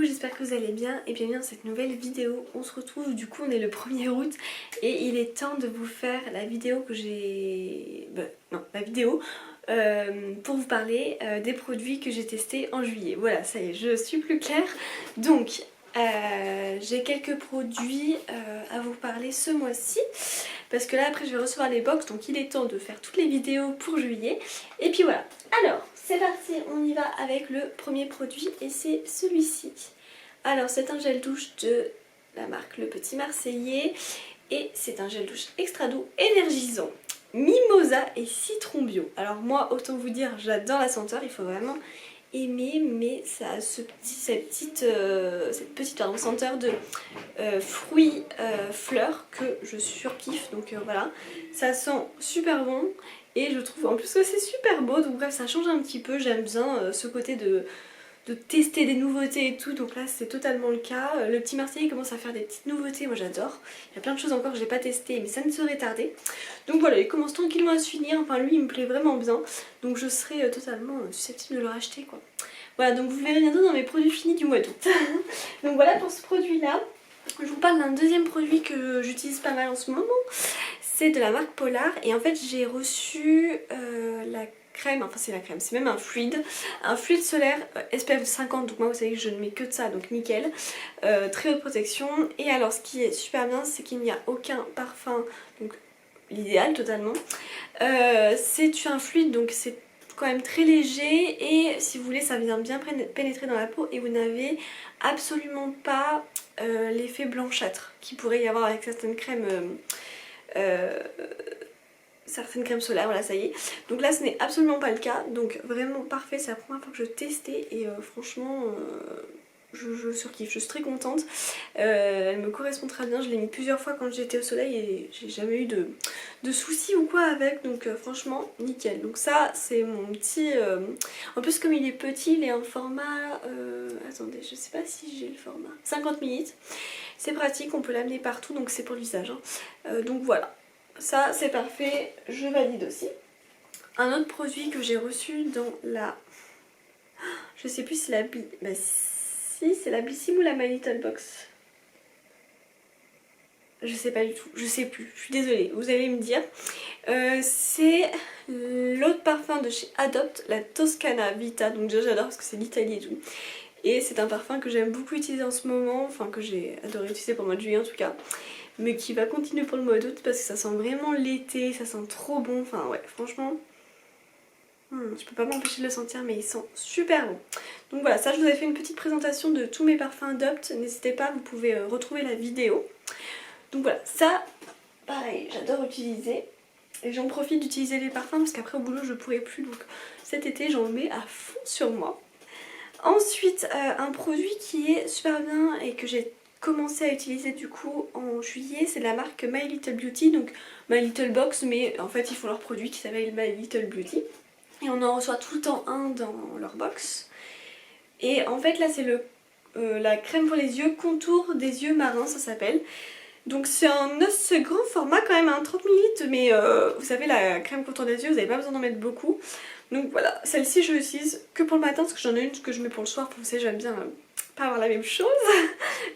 j'espère que vous allez bien et bienvenue dans cette nouvelle vidéo. On se retrouve, du coup on est le 1er août et il est temps de vous faire la vidéo que j'ai... la vidéo pour vous parler des produits que j'ai testés en juillet. Voilà, ça y est, je suis plus claire. Donc j'ai quelques produits à vous parler ce mois-ci parce que là après je vais recevoir les box, donc il est temps de faire toutes les vidéos pour juillet. Et puis voilà, alors c'est parti, on y va avec le premier produit et c'est celui-ci. Alors c'est un gel douche de la marque Le Petit Marseillais et c'est un gel douche extra doux énergisant, mimosa et citron bio. Alors moi autant vous dire, j'adore la senteur, il faut vraiment aimer, mais ça a cette petite senteur de fruits fleurs que je surkiffe, donc voilà, ça sent super bon et je trouve en plus que c'est super beau, donc bref ça change un petit peu, j'aime bien ce côté de tester des nouveautés et tout, donc là c'est totalement le cas. Le Petit Marseillais commence à faire des petites nouveautés, moi j'adore. Il y a plein de choses encore que j'ai pas testées mais ça ne saurait tarder. Donc voilà, il commence tranquillement à se finir, enfin lui il me plaît vraiment bien, donc je serais totalement susceptible de le racheter quoi. Voilà, donc vous le verrez bientôt dans mes produits finis du mois d'août. Donc voilà pour ce produit là. Je vous parle d'un deuxième produit que j'utilise pas mal en ce moment, c'est de la marque Polar et en fait j'ai reçu la crème, enfin c'est la crème, c'est même un fluide solaire SPF 50, donc moi vous savez que je ne mets que de ça, donc nickel, très haute protection. Et alors ce qui est super bien c'est qu'il n'y a aucun parfum, donc l'idéal totalement, c'est un fluide donc c'est quand même très léger et si vous voulez ça vient bien pénétrer dans la peau et vous n'avez absolument pas l'effet blanchâtre qui pourrait y avoir avec certaines crèmes solaires, voilà ça y est. Donc là ce n'est absolument pas le cas, donc vraiment parfait, c'est la première fois que je testais et franchement je surkiffe, je suis très contente. Elle me correspond très bien, je l'ai mis plusieurs fois quand j'étais au soleil et j'ai jamais eu de soucis ou quoi avec, donc franchement nickel. Donc ça c'est mon petit... En plus comme il est petit, il est en format... Attendez, je sais pas si j'ai le format. 50 ml. C'est pratique, on peut l'amener partout, donc c'est pour le visage. Donc voilà, ça c'est parfait, je valide aussi. Un autre produit que j'ai reçu dans la... Je sais plus si c'est la... Bah si, c'est la Blissim ou la My Little Box. Je sais pas du tout, je sais plus, je suis désolée, vous allez me dire. C'est l'autre parfum de chez Adopt, la Toscana Vita, donc déjà j'adore parce que c'est l'Italie et tout. Et c'est un parfum que j'aime beaucoup utiliser en ce moment, enfin que j'ai adoré utiliser pour le mois de juillet en tout cas, mais qui va continuer pour le mois d'août parce que ça sent vraiment l'été, ça sent trop bon, enfin ouais franchement, je peux pas m'empêcher de le sentir mais il sent super bon. Donc voilà, ça je vous ai fait une petite présentation de tous mes parfums Adopt, n'hésitez pas, vous pouvez retrouver la vidéo. Donc voilà, ça pareil, j'adore utiliser. Et j'en profite d'utiliser les parfums parce qu'après au boulot je pourrais plus, donc cet été j'en mets à fond sur moi. Ensuite un produit qui est super bien et que j'ai commencé à utiliser du coup en juillet, c'est de la marque My Little Beauty, donc My Little Box, mais en fait ils font leur produit qui s'appelle My Little Beauty. Et on en reçoit tout le temps un dans leur box. Et en fait là c'est la crème pour les yeux, contour des yeux marins ça s'appelle. Donc c'est un assez grand format quand même, 30 ml, mais vous savez la crème contour des yeux, vous n'avez pas besoin d'en mettre beaucoup. Donc voilà, celle-ci je l'utilise que pour le matin parce que j'en ai une que je mets pour le soir, vous savez j'aime bien pas avoir la même chose.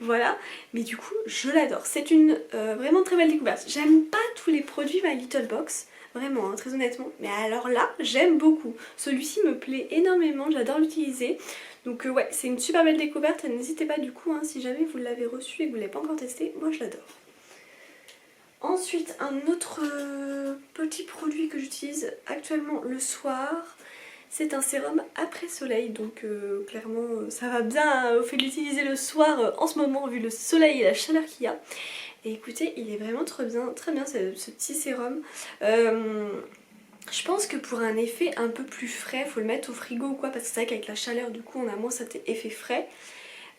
Voilà, mais du coup je l'adore, c'est une vraiment très belle découverte. J'aime pas tous les produits My Little Box, vraiment très honnêtement, mais alors là j'aime beaucoup. Celui-ci me plaît énormément, j'adore l'utiliser. Donc ouais, c'est une super belle découverte et n'hésitez pas du coup, si jamais vous l'avez reçu et que vous ne l'avez pas encore testé, moi je l'adore. Ensuite, un autre petit produit que j'utilise actuellement le soir, c'est un sérum après soleil, donc clairement ça va bien au fait de l'utiliser le soir en ce moment vu le soleil et la chaleur qu'il y a. Et écoutez, il est vraiment très bien ce petit sérum. Je pense que pour un effet un peu plus frais, faut le mettre au frigo ou quoi, parce que c'est vrai qu'avec la chaleur du coup on a moins cet effet frais.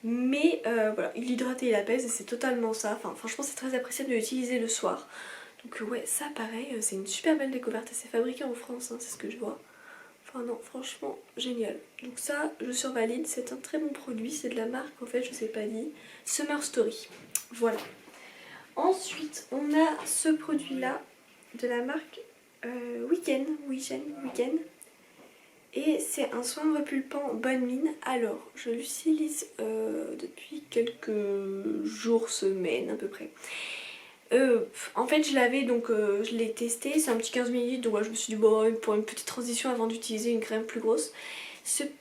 Mais voilà, il hydrate et il apaise et c'est totalement ça. Enfin franchement c'est très appréciable de l'utiliser le soir. Donc ouais, ça pareil, c'est une super belle découverte et c'est fabriqué en France, c'est ce que je vois. Enfin non, franchement génial. Donc ça, je survalide, c'est un très bon produit, c'est de la marque en fait, je sais pas dit, Summer Story. Voilà. Ensuite, on a ce produit là de la marque Weekend. Et c'est un soin repulpant bonne mine. Alors je l'utilise quelques jours, semaines à peu près. En fait je l'avais donc je l'ai testé, c'est un petit 15 ml donc ouais, je me suis dit bon pour une petite transition avant d'utiliser une crème plus grosse. C'est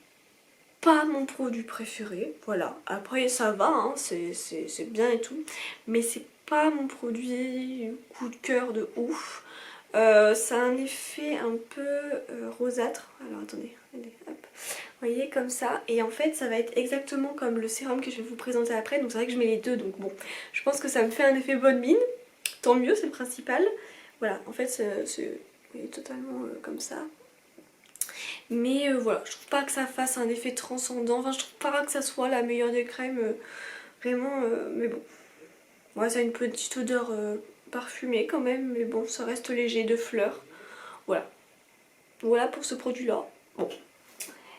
pas mon produit préféré, voilà. Après ça va, hein, c'est bien et tout, mais c'est pas mon produit coup de cœur de ouf. Ça a un effet un peu rosâtre. Alors attendez, allez, hop. Vous voyez comme ça. Et en fait ça va être exactement comme le sérum que je vais vous présenter après. Donc c'est vrai que je mets les deux. Donc bon, je pense que ça me fait un effet bonne mine. Tant mieux, c'est le principal. Voilà, en fait c'est totalement comme ça. Mais voilà, je trouve pas que ça fasse un effet transcendant. Enfin je trouve pas que ça soit la meilleure des crèmes. Vraiment, mais bon. Ouais, ça a une petite odeur parfumée quand même. Mais bon, ça reste léger de fleurs. Voilà. Voilà pour ce produit là. Bon.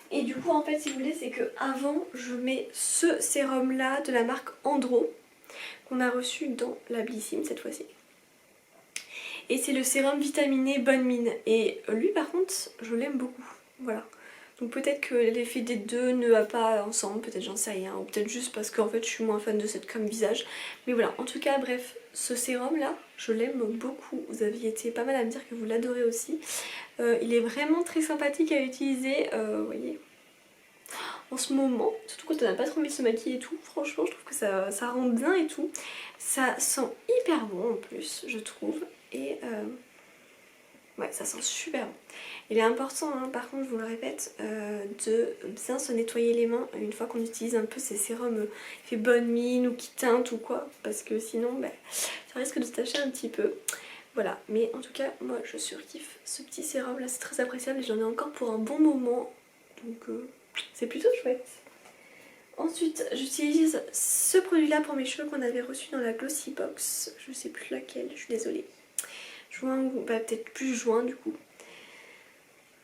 Et du coup en fait si vous voulez c'est que avant je mets ce sérum là de la marque Andro qu'on a reçu dans la Blissim cette fois-ci. Et c'est le sérum vitaminé Bonne Mine. Et lui par contre je l'aime beaucoup. Voilà. Donc peut-être que l'effet des deux ne va pas ensemble, peut-être j'en sais rien, ou peut-être juste parce qu'en fait je suis moins fan de cette crème visage. Mais voilà, en tout cas bref, ce sérum là, je l'aime beaucoup. Vous aviez été pas mal à me dire que vous l'adorez aussi. Il est vraiment très sympathique à utiliser, vous voyez, en ce moment, surtout quand on n'a pas trop envie de se maquiller et tout, franchement je trouve que ça rend bien et tout. Ça sent hyper bon en plus, je trouve, et ouais, ça sent super bon. Il est important, hein, par contre, je vous le répète, de bien se nettoyer les mains une fois qu'on utilise un peu ces sérums fait bonne mine ou qui teintent ou quoi, parce que sinon, bah, ça risque de se tacher un petit peu. Voilà, mais en tout cas, moi je surkiffe ce petit sérum là, c'est très appréciable et j'en ai encore pour un bon moment, donc c'est plutôt chouette. Ensuite, j'utilise ce produit là pour mes cheveux qu'on avait reçu dans la Glossy Box, je sais plus laquelle, je suis désolée. Juin, bah peut-être plus juin du coup.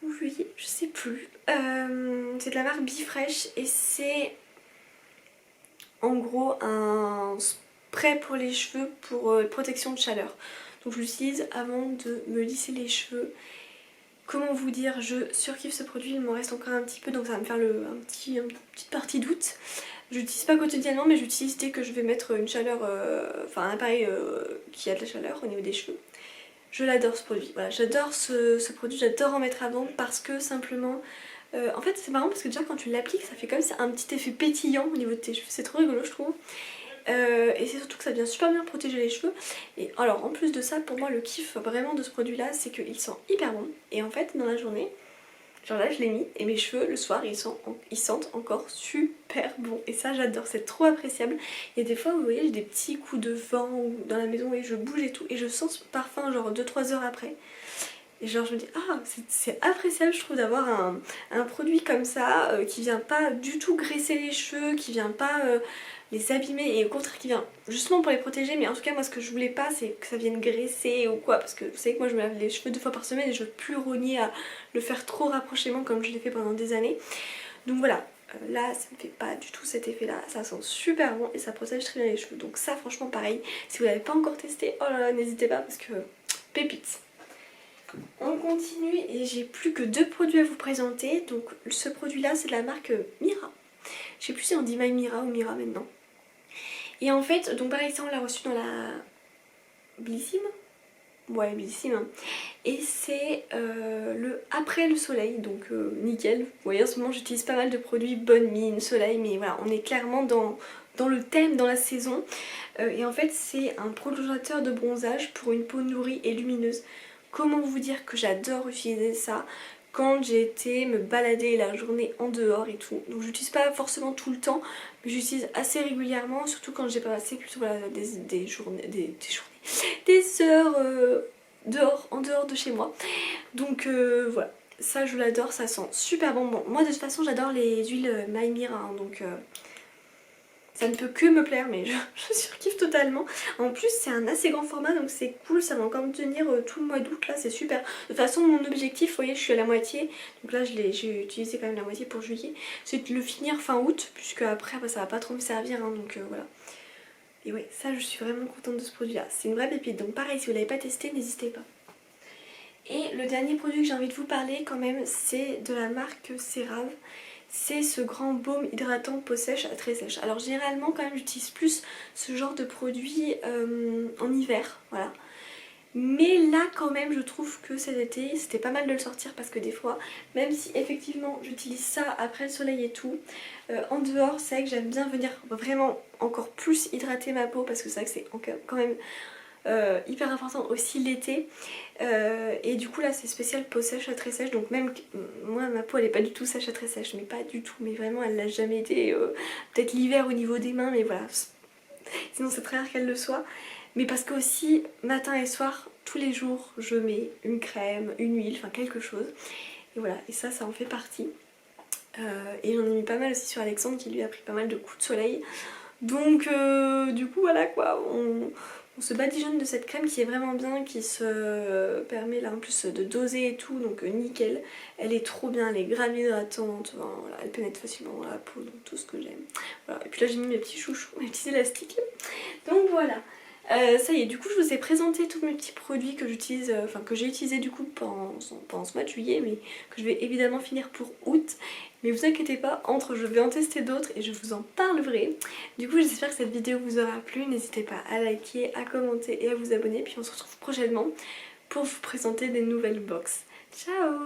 Ou juillet, je sais plus. C'est de la marque Bifresh et c'est en gros un spray pour les cheveux pour protection de chaleur. Donc je l'utilise avant de me lisser les cheveux. Comment vous dire, je surkiffe ce produit, il m'en reste encore un petit peu donc ça va me faire une petite partie d'août. Je l'utilise pas quotidiennement mais j'utilise dès que je vais mettre une chaleur, enfin un appareil qui a de la chaleur au niveau des cheveux. Je l'adore ce produit, voilà, j'adore ce produit, j'adore en mettre avant parce que simplement... en fait c'est marrant parce que déjà quand tu l'appliques ça fait comme ça un petit effet pétillant au niveau de tes cheveux, c'est trop rigolo je trouve. Et c'est surtout que ça vient super bien protéger les cheveux. Et alors en plus de ça, pour moi le kiff vraiment de ce produit là c'est qu'il sent hyper bon. Et en fait dans la journée, genre là je l'ai mis et mes cheveux le soir ils sentent encore super bon. Et ça j'adore, c'est trop appréciable. Il y a des fois vous voyez j'ai des petits coups de vent dans la maison et je bouge et tout et je sens ce parfum genre 2-3 heures après. Et genre je me dis ah c'est appréciable je trouve d'avoir un produit comme ça qui vient pas du tout graisser les cheveux, qui vient pas les abîmer et au contraire qui vient justement pour les protéger. Mais en tout cas moi ce que je voulais pas c'est que ça vienne graisser ou quoi, parce que vous savez que moi je me lave les cheveux 2 fois par semaine et je veux plus rogner à le faire trop rapprochement comme je l'ai fait pendant des années. Donc voilà, là ça ne fait pas du tout cet effet là, ça sent super bon et ça protège très bien les cheveux. Donc ça franchement pareil, si vous l'avez pas encore testé, oh là là n'hésitez pas parce que pépite. On continue et j'ai plus que 2 produits à vous présenter. Donc ce produit là c'est de la marque Mira. Je sais plus si on dit My Mira ou Mira maintenant. Et en fait, donc pareil ça on l'a reçu dans la Blissim. Ouais Blissim hein. Et c'est le après le soleil, donc nickel. Vous voyez en ce moment j'utilise pas mal de produits bonne mine, soleil, mais voilà on est clairement dans le thème, dans la saison. Et en fait c'est un prolongateur de bronzage pour une peau nourrie et lumineuse. Comment vous dire que j'adore utiliser ça quand j'ai été me balader la journée en dehors et tout. Donc j'utilise pas forcément tout le temps, mais j'utilise assez régulièrement, surtout quand j'ai passé plutôt voilà, des heures en dehors de chez moi. Donc voilà, ça je l'adore, ça sent super bon. Bon, moi de toute façon j'adore les huiles My Mira, hein, donc ça ne peut que me plaire, mais je surkiffe totalement. En plus c'est un assez grand format donc c'est cool, ça va encore me tenir tout le mois d'août là, c'est super. De toute façon mon objectif, vous voyez je suis à la moitié, donc là j'ai utilisé quand même la moitié pour juillet, c'est de le finir fin août, puisque après bah, ça va pas trop me servir, hein, donc voilà. Et ouais, ça je suis vraiment contente de ce produit là, c'est une vraie pépite, donc pareil si vous l'avez pas testé n'hésitez pas. Et le dernier produit que j'ai envie de vous parler quand même c'est de la marque CeraVe. c'est ce grand baume hydratant peau sèche très sèche. Alors généralement quand même j'utilise plus ce genre de produit en hiver, voilà. Mais là quand même je trouve que cet été c'était pas mal de le sortir parce que des fois, même si effectivement j'utilise ça après le soleil et tout, en dehors c'est vrai que j'aime bien venir vraiment encore plus hydrater ma peau parce que c'est vrai que c'est quand même hyper important aussi l'été. Et du coup là c'est spécial peau sèche à très sèche, donc même moi ma peau elle est pas du tout sèche à très sèche, mais pas du tout, mais vraiment elle l'a jamais été, peut-être l'hiver au niveau des mains, mais voilà, sinon c'est très rare qu'elle le soit. Mais parce que aussi matin et soir tous les jours je mets une crème, une huile, enfin quelque chose, et voilà, et ça en fait partie. Et j'en ai mis pas mal aussi sur Alexandre qui lui a pris pas mal de coups de soleil. Donc du coup voilà quoi, on se badigeonne de cette crème qui est vraiment bien, qui se permet là en plus de doser et tout, donc nickel. Elle est trop bien, elle est grave hydratante, enfin, voilà, elle pénètre facilement dans la peau, donc tout ce que j'aime. Voilà. Et puis là j'ai mis mes petits chouchous, mes petits élastiques. Donc voilà. Ça y est, du coup je vous ai présenté tous mes petits produits que j'utilise, enfin que j'ai utilisé du coup pendant ce mois de juillet, mais que je vais évidemment finir pour août. Mais vous inquiétez pas, je vais en tester d'autres et je vous en parlerai. Du coup j'espère que cette vidéo vous aura plu, n'hésitez pas à liker, à commenter et à vous abonner. Puis on se retrouve prochainement pour vous présenter des nouvelles box. Ciao!